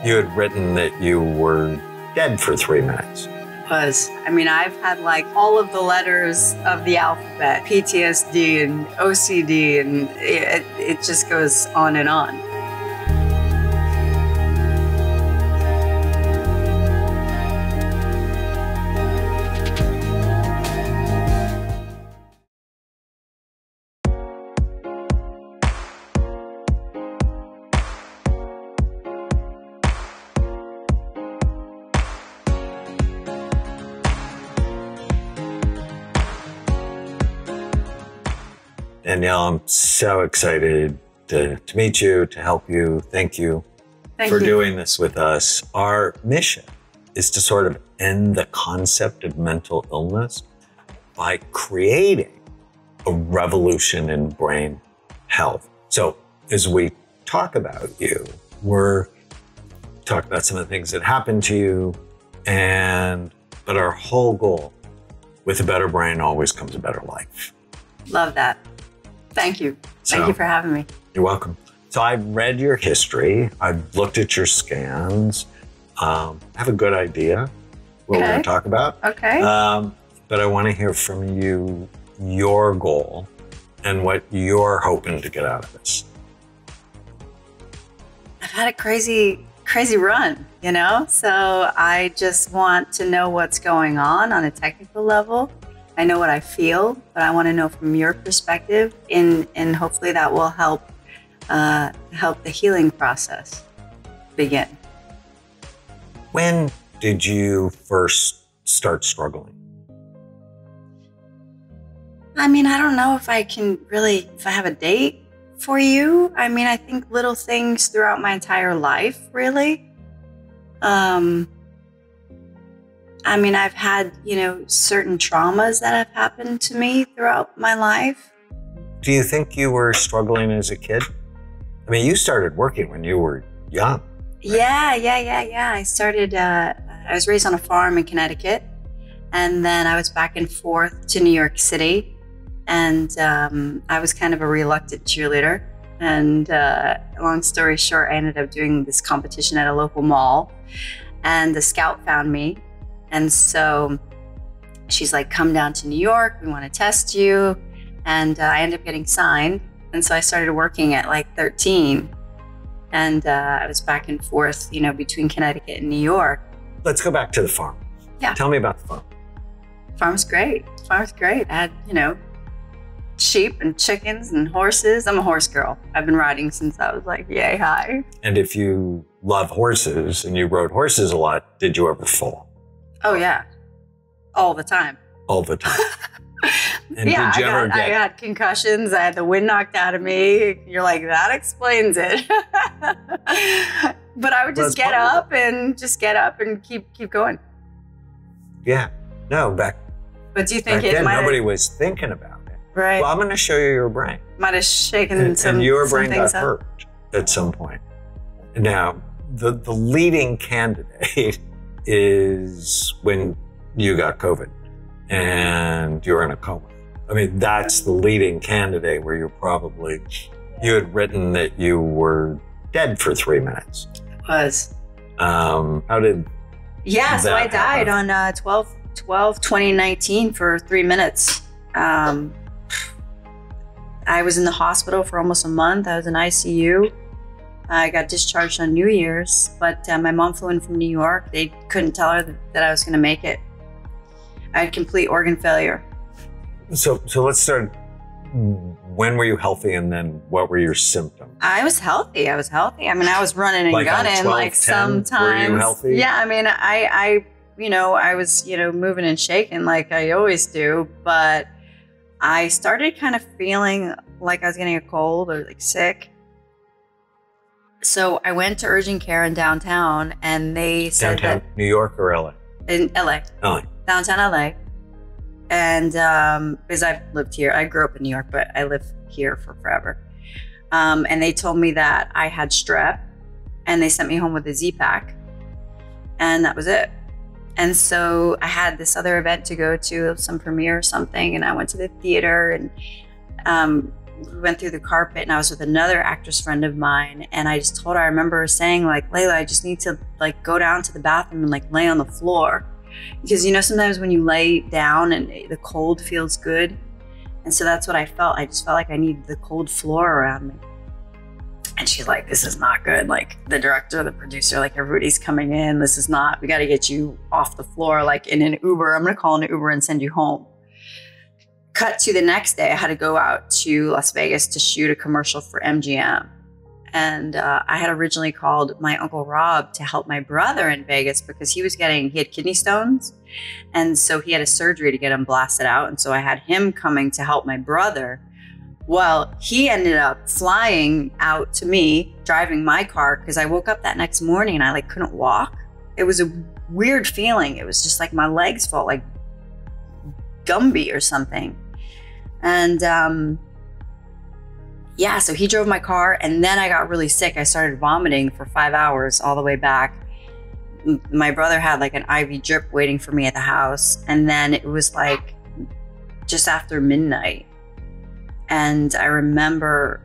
You had written that you were dead for 3 minutes. I mean, I've had like all of the letters of the alphabet, PTSD and OCD, and it just goes on and on. Danielle, I'm so excited to meet you, to help you. Thank you for doing this with us. Our mission is to sort of end the concept of mental illness by creating a revolution in brain health. So as we talk about you, we're talking about some of the things that happened to you, but our whole goal with a better brain always comes a better life. Love that. Thank you. Thank you for having me. You're welcome. So I've read your history. I've looked at your scans. I have a good idea what we're going to talk about. Okay. But I want to hear from you, your goal, and what you're hoping to get out of this. I've had a crazy run, you know? So I just want to know what's going on a technical level. I know what I feel, but I want to know from your perspective, and hopefully that will help the healing process begin. When did you first start struggling? I mean, I don't know if I have a date for you. I mean, I think little things throughout my entire life, really. I mean, I've had, certain traumas that have happened to me throughout my life. Do you think you were struggling as a kid? I mean, you started working when you were young. Right? Yeah. I started, I was raised on a farm in Connecticut, and then I was back and forth to New York City. And I was kind of a reluctant cheerleader. And long story short, I ended up doing this competition at a local mall, and the scout found me. And so she's like, come down to New York, we want to test you. And I ended up getting signed. And so I started working at like 13. And I was back and forth, between Connecticut and New York. Let's go back to the farm. Yeah. Tell me about the farm. Farm's great. I had, sheep and chickens and horses. I'm a horse girl. I've been riding since I was like yay high. And if you love horses and you rode horses a lot, did you ever fall? Oh, yeah. All the time. All the time. And yeah, did you ever I had concussions. I had the wind knocked out of me. You're like, that explains it. But I would just get up and keep going. Yeah. No, But do you think nobody was thinking about it. Right. Well, I'm going to show you your brain. Might have shaken some. And your brain got up. hurt at some point. Now, the leading candidate is when you got COVID and you're in a coma. I mean, that's the leading candidate where you had written that you were dead for 3 minutes. How did Yeah, so I died on 12/12/2019 for 3 minutes. I was in the hospital for almost a month. I was in ICU. I got discharged on New Year's, but my mom flew in from New York. They couldn't tell her that I was going to make it. I had complete organ failure. So let's start. When were you healthy, and then what were your symptoms? I was healthy. I mean, I was running and gunning. Like sometimes. Were you healthy? Yeah, I mean, I was, moving and shaking like I always do, but I started kind of feeling like I was getting a cold or like sick. So I went to urgent care in downtown, and they said downtown New York or LA? In LA. LA. Downtown LA. And because I've lived here, I grew up in New York, but I lived here for forever. And they told me that I had strep, and they sent me home with a Z-Pack, and that was it. And so I had this other event to go to, some premiere or something, and I went to the theater, and we went through the carpet, and I was with another actress friend of mine, and I just told her, I remember her saying like, Layla, I just need to like go down to the bathroom and like lay on the floor. Because, you know, sometimes when you lay down and the cold feels good. And so that's what I felt. I just felt like I needed the cold floor around me. And she's like, this is not good. Like the director, the producer, like everybody's coming in. This is not, we got to get you off the floor, like in an Uber. I'm going to call an Uber and send you home. Cut to the next day, I had to go out to Las Vegas to shoot a commercial for MGM. And I had originally called my Uncle Rob to help my brother in Vegas because he had kidney stones. And so he had a surgery to get him blasted out. And so I had him coming to help my brother. Well, he ended up flying out to me, driving my car, because I woke up that next morning and I like couldn't walk. It was a weird feeling. It was just like my legs felt like Gumby or something. And yeah, so he drove my car, and then I got really sick. I started vomiting for 5 hours all the way back. My brother had like an IV drip waiting for me at the house. And then it was like just after midnight. And I remember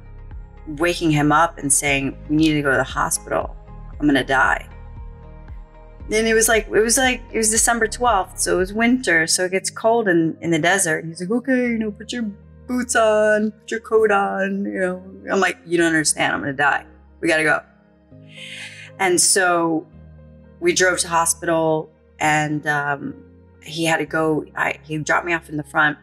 waking him up and saying, we need to go to the hospital. I'm gonna die. Then it was December 12th. So it was winter. So it gets cold in the desert. He's like, okay, you know, put your boots on, put your coat on, you know. I'm like, you don't understand, I'm gonna die. We gotta go. And so we drove to hospital, and he had to go, he dropped me off in the front,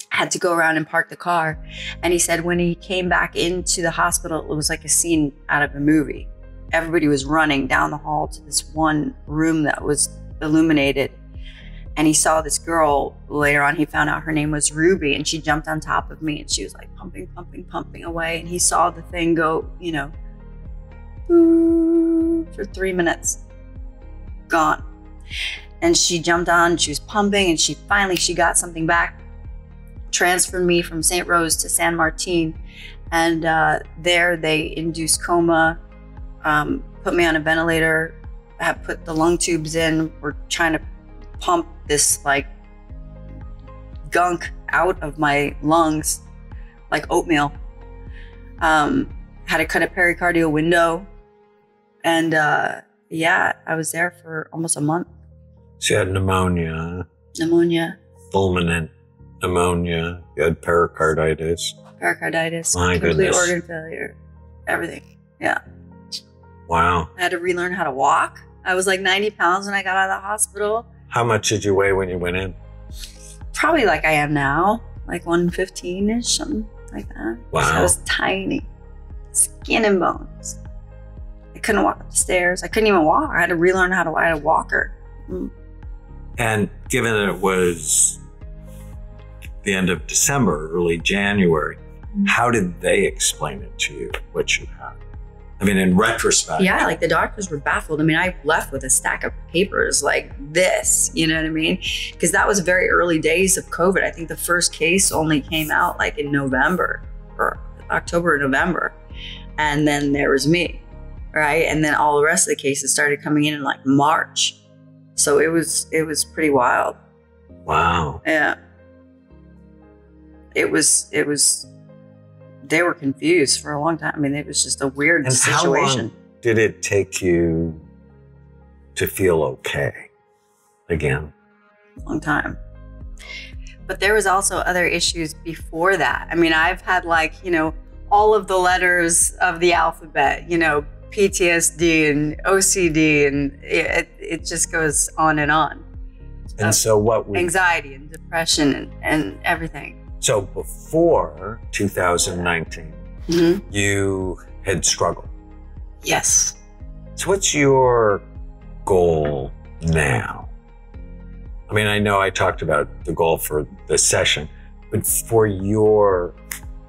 had to go around and park the car. And he said when he came back into the hospital, it was like a scene out of a movie. Everybody was running down the hall to this one room that was illuminated. And he saw this girl. Later on, he found out her name was Ruby, and she jumped on top of me, and she was like pumping, pumping, pumping away. And he saw the thing go, you know, for 3 minutes, gone. And she jumped on, she was pumping, and she got something back, transferred me from St. Rose to San Martin. And there they induced coma, put me on a ventilator, had put the lung tubes in, were trying to pump this like gunk out of my lungs like oatmeal. Had to cut a pericardial window. And yeah, I was there for almost a month. She had pneumonia. Fulminant pneumonia. You had pericarditis. My complete goodness. Organ failure. Everything. Yeah. Wow. I had to relearn how to walk. I was like 90 pounds when I got out of the hospital. How much did you weigh when you went in? Probably like I am now, like 115-ish, something like that. Wow. So I was tiny, skin and bones. I couldn't walk up the stairs. I couldn't even walk. I had to relearn how to ride a walker. And given that it was the end of December, early January, how did they explain it to you, what you had? I mean, in retrospect. Yeah, like the doctors were baffled. I mean, I left with a stack of papers like this, you know what I mean? Because that was very early days of COVID. I think the first case only came out like in November or October or November. And then there was me, right? And then all the rest of the cases started coming in like March. So it was pretty wild. Wow. Yeah. It was, they were confused for a long time. I mean, it was just a weird situation. How long did it take you to feel okay again? Long time. But there was also other issues before that. I mean, I've had like, you know, all of the letters of the alphabet, you know, PTSD and OCD, and it just goes on and on. And so what anxiety and depression and everything. So before 2019, you had struggled. Yes. So what's your goal now? I mean, I know I talked about the goal for this session, but for your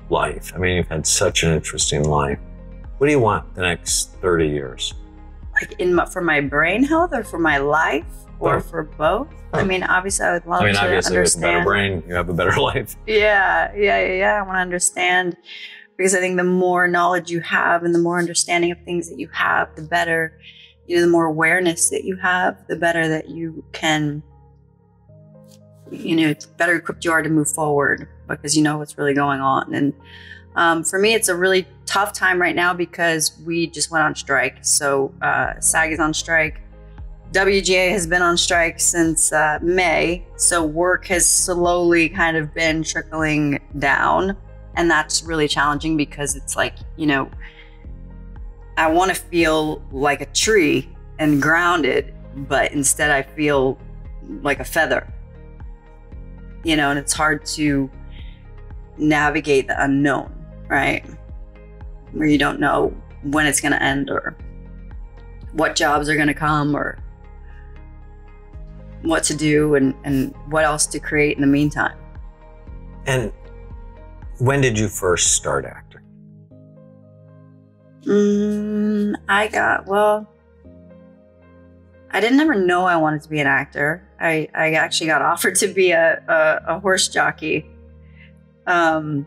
life, I mean, you've had such an interesting life. What do you want the next 30 years? Like for my brain health or for my life or for both? I mean, obviously I would love to obviously understand. with a better brain, you have a better life. Yeah. I want to understand, because I think the more knowledge you have and the more understanding of things that you have, the better, you know, the more awareness that you have, the better that you can better equipped you are to move forward because you know what's really going on. And for me, it's a really tough time right now because we just went on strike. So SAG is on strike. WGA has been on strike since May. So work has slowly kind of been trickling down. And that's really challenging because it's like, I want to feel like a tree and grounded, but instead I feel like a feather, and it's hard to navigate the unknown, right? Where you don't know when it's going to end or what jobs are going to come or what to do and what else to create in the meantime. And when did you first start acting? I didn't ever know I wanted to be an actor. I actually got offered to be a horse jockey. But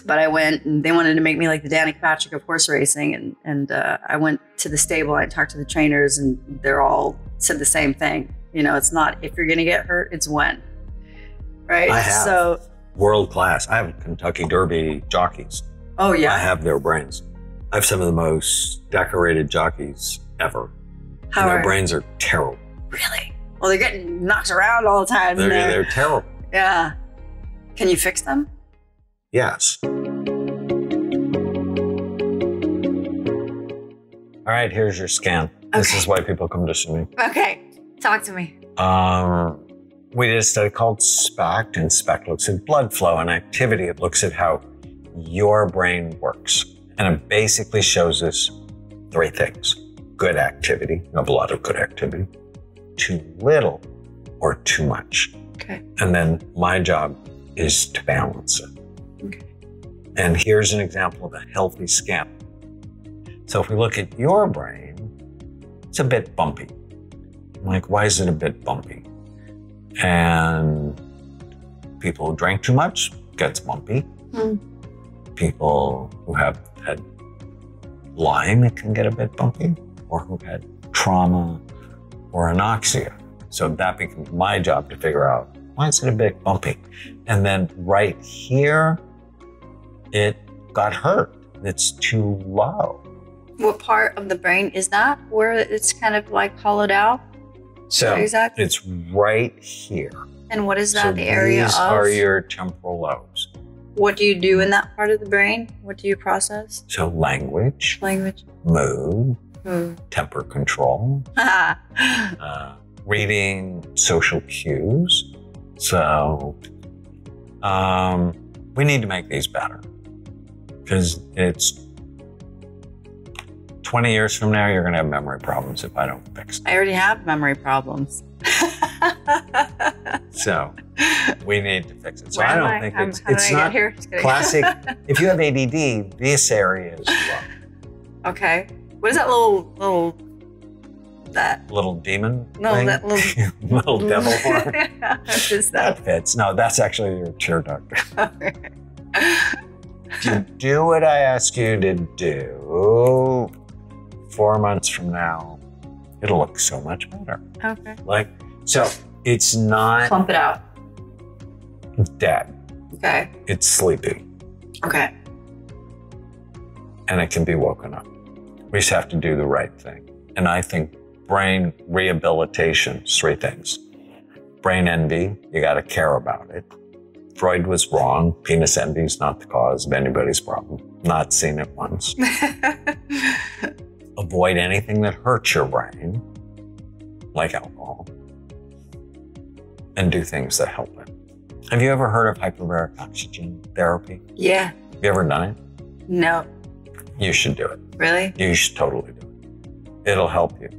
I went and they wanted to make me like the Danica Patrick of horse racing. And I went to the stable, I talked to the trainers and they're all said the same thing. It's not if you're going to get hurt, it's when. Right? I have world class. I have Kentucky Derby jockeys. Oh, yeah? I have their brains. I have some of the most decorated jockeys ever. And their brains are terrible. Really? Well, they're getting knocked around all the time. They're terrible. Yeah. Can you fix them? Yes. All right, here's your scan. Okay. This is why people come to see me. Okay, talk to me. We did a study called SPECT, and SPECT looks at blood flow and activity. It looks at how your brain works. And it basically shows us three things. Good activity, you have a lot of good activity, too little or too much. Okay. And then my job is to balance it. Okay. And here's an example of a healthy scan. So if we look at your brain, it's a bit bumpy. I'm like, why is it a bit bumpy? And people who drank too much gets bumpy. People who have had Lyme, it can get a bit bumpy, or who had trauma or anoxia. So that becomes my job to figure out, why is it a bit bumpy? And then right here, it got hurt. It's too low. What part of the brain is that? Where it's kind of like hollowed out? So exactly? It's right here. And what is that, the area of? These are your temporal lobes. What do you do in that part of the brain? What do you process? So language. Mood. Temper control. Reading social cues. So we need to make these better. Because it's 20 years from now, you're going to have memory problems if I don't fix them. I already have memory problems. So we need to fix it. So I don't think it's not classic. If you have ADD, this area is low. Okay. What is that little demon No, thing? that little... little devil horn? What is That fits. No, that's actually your chair doctor. Okay. If you do what I ask you to do, 4 months from now, it'll look so much better. Okay. So it's not Plump it out. dead. Okay. It's sleepy. Okay. And it can be woken up. We just have to do the right thing. And I think brain rehabilitation is 3 things. Brain envy, you got to care about it. Freud was wrong. Penis envy is not the cause of anybody's problem. Not seen it once. Avoid anything that hurts your brain, like alcohol, and do things that help it. Have you ever heard of hyperbaric oxygen therapy? Yeah. Have you ever done it? No. You should do it. Really? You should totally do it. It'll help you.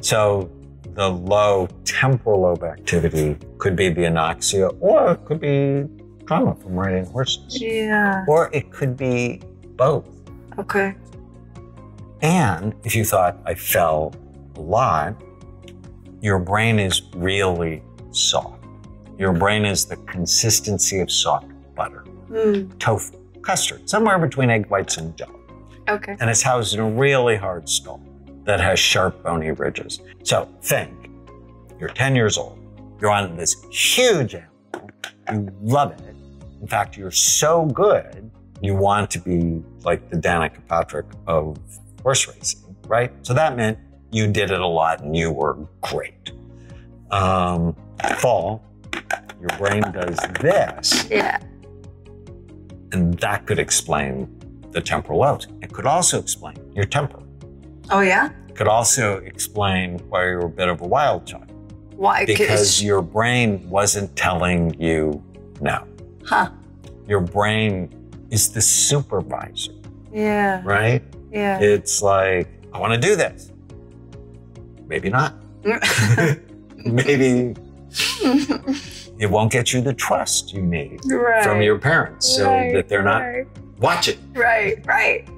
So the low temporal lobe activity could be the anoxia, or it could be trauma from riding horses. Yeah. Or it could be both. Okay. And if you thought I fell a lot, your brain is really soft. Your brain is the consistency of soft butter. Tofu, custard, somewhere between egg whites and jelly. Okay. And it's housed in a really hard skull that has sharp bony ridges. So think, you're 10 years old. You're on this huge animal. You love it. In fact, you're so good, you want to be like the Danica Patrick of horse racing, right? So that meant you did it a lot and you were great. Fall, your brain does this. Yeah. And that could explain the temporal lobes. It could also explain your temper. Oh, yeah? It could also explain why you're a bit of a wild child. Why? Because your brain wasn't telling you no. Huh. Your brain is the supervisor. Yeah. Right? Yeah. It's like, I want to do this. Maybe not. Maybe it won't get you the trust you need from your parents so that they're not watching. Right.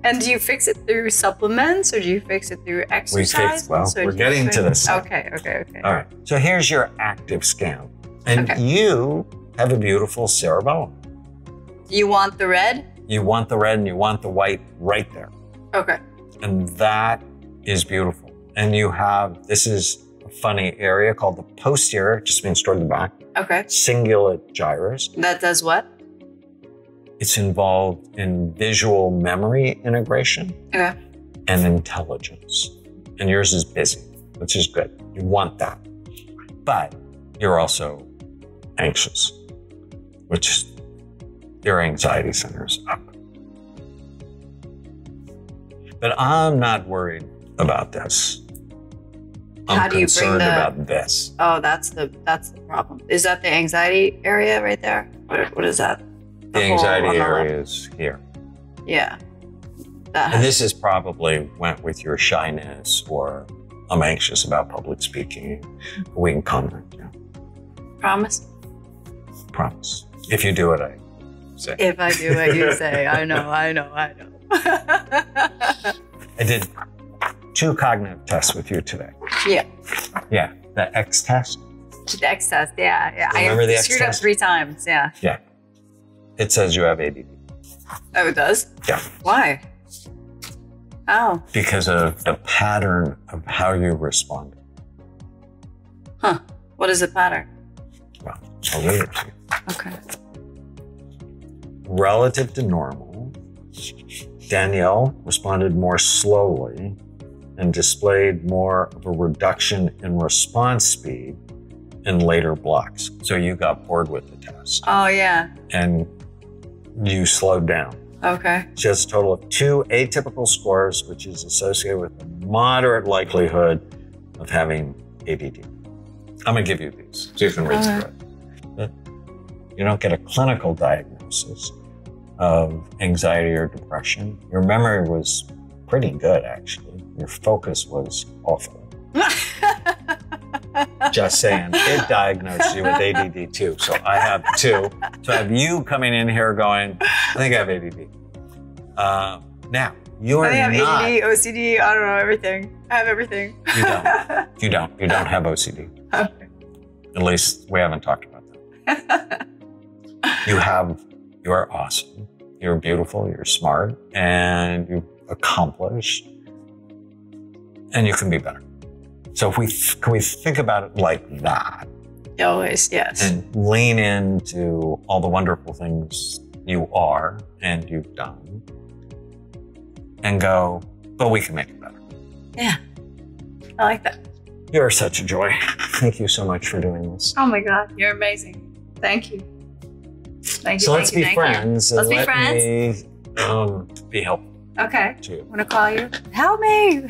And do you fix it through supplements or do you fix it through exercise? We're getting to this. Okay. All right. So here's your active scan. And you have a beautiful cerebellum. You want the red? You want the red and you want the white right there. Okay. And that is beautiful. And you have, this is a funny area called the posterior, just means toward the back. Okay. Cingulate gyrus. That does what? It's involved in visual memory integration and intelligence. And yours is busy, which is good. You want that. But you're also anxious, which is your anxiety center's up. But I'm not worried about this. I'm concerned about this. Oh, that's the problem. Is that the anxiety area right there? What is that? The anxiety area is here. Yeah. And this is probably went with your shyness or I'm anxious about public speaking. We can comment. Yeah. Promise? Promise. If you do it, I say. If I do what you say, I know. I did 2 cognitive tests with you today. Yeah. Yeah. The X test. The X test, yeah. Remember the X screwed up 3 times, yeah. Yeah. It says you have ADD. Oh, it does? Yeah. Why? Oh. Because of the pattern of how you respond. Huh. What is the pattern? Well, I'll read it to you. Okay. Relative to normal, Danielle responded more slowly and displayed more of a reduction in response speed in later blocks. So you got bored with the test. Oh, yeah. And you slowed down. Okay. She has a total of 2 atypical scores, which is associated with a moderate likelihood of having ADD. I'm going to give you these so you can read through it. But you don't get a clinical diagnosis of anxiety or depression. Your memory was pretty good, actually. Your focus was awful. Just saying, it diagnosed you with ADD too. So I have 2. So I have you coming in here going, I think I have ADD. Now, you're not. I have ADD, OCD, I don't know, everything. I have everything. You don't. You don't have OCD. Okay. At least we haven't talked about that. You are awesome. You're beautiful, you're smart, and you're accomplished, and you can be better. So can we think about it like that? Always, yes. And lean into all the wonderful things you are and you've done and go, but we can make it better. Yeah, I like that. You're such a joy. Thank you so much for doing this. Oh my God, you're amazing. Thank you. Thank you. So let's be friends. Let's be friends. Be helpful. Okay. To you. Want to call you? Help me.